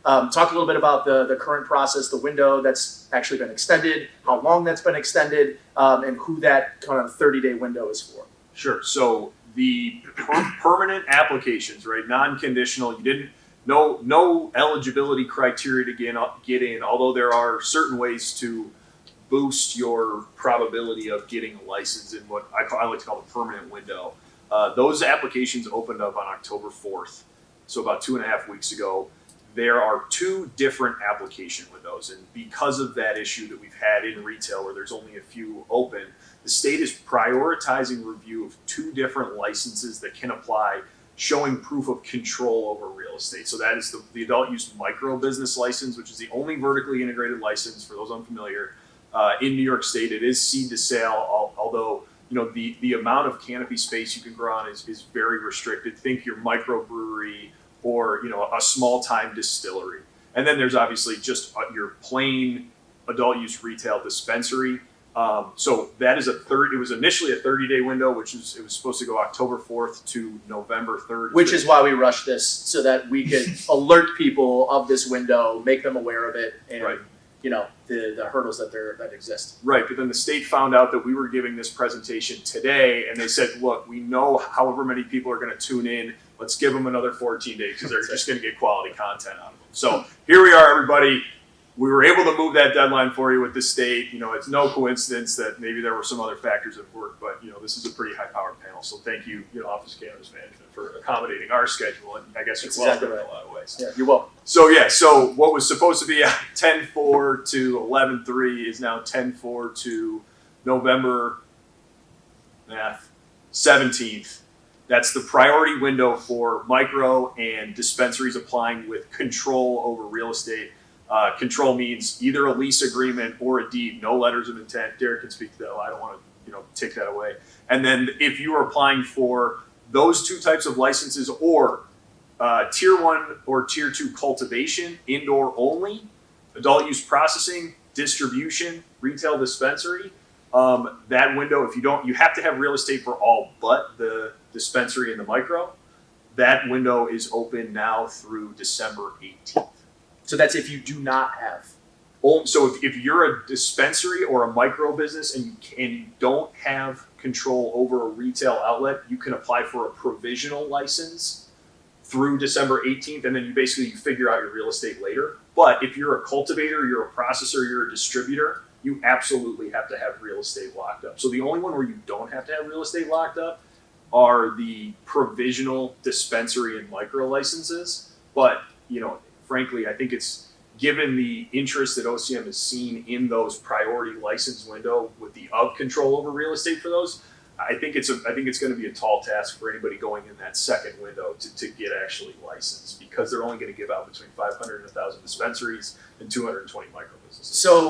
Talk a little bit about the current process, the window that's actually been extended, how long that's been extended, and who that kind of 30-day window is for. Sure. So the permanent applications, right? Non-conditional. You didn't no eligibility criteria to get in. Although there are certain ways to boost your probability of getting a license in what I like to call the permanent window. Those applications opened up on October 4th, so about 2.5 weeks ago. There are 2 different application windows, and because of that issue that we've had in retail where there's only a few open, the state is prioritizing review of 2 different licenses that can apply, showing proof of control over real estate. So that is the adult use micro business license, which is the only vertically integrated license, for those unfamiliar, in New York State. It is seed to sale, although the amount of canopy space you can grow on is very restricted. Think your microbrewery or a small time distillery. And then there's obviously just your plain adult use retail dispensary. So that is it was initially a 30-day window, it was supposed to go October 4th to November 3rd. Which is why we rushed this, so that we could alert people of this window, make them aware of it, and right. The hurdles that exist. Right, but then the state found out that we were giving this presentation today, and they said, look, we know however many people are going to tune in. Let's give them another 14 days because they're just going to get quality content out of them. So here we are, everybody. We were able to move that deadline for you with the state. It's no coincidence that maybe there were some other factors at work, but this is a pretty high-powered panel. So thank you, Office of Cannabis Management, for accommodating our schedule, and I guess you're welcome in a lot of ways. Yeah, you're welcome. So what was supposed to be 10/4 to 11/3 is now 10/4 to November 17th. That's the priority window for micro and dispensaries applying with control over real estate. Control means either a lease agreement or a deed, no letters of intent. Derek can speak to that. I don't want to, take that away. And then if you are applying for those 2 types of licenses, or tier 1 or tier 2 cultivation, indoor only, adult use processing, distribution, retail dispensary, that window, you have to have real estate for all but the dispensary and the micro. That window is open now through December 18th. So that's if you do not have. So if you're a dispensary or a micro business and you don't have control over a retail outlet, you can apply for a provisional license through December 18th, and then you figure out your real estate later. But if you're a cultivator, you're a processor, you're a distributor, you absolutely have to have real estate locked up. So the only one where you don't have to have real estate locked up are the provisional dispensary and micro licenses. But frankly, I think it's given the interest that OCM has seen in those priority license window with the control over real estate for those. I think it's going to be a tall task for anybody going in that second window to get actually licensed, because they're only going to give out between 500 and 1,000 dispensaries and 220 micro businesses. So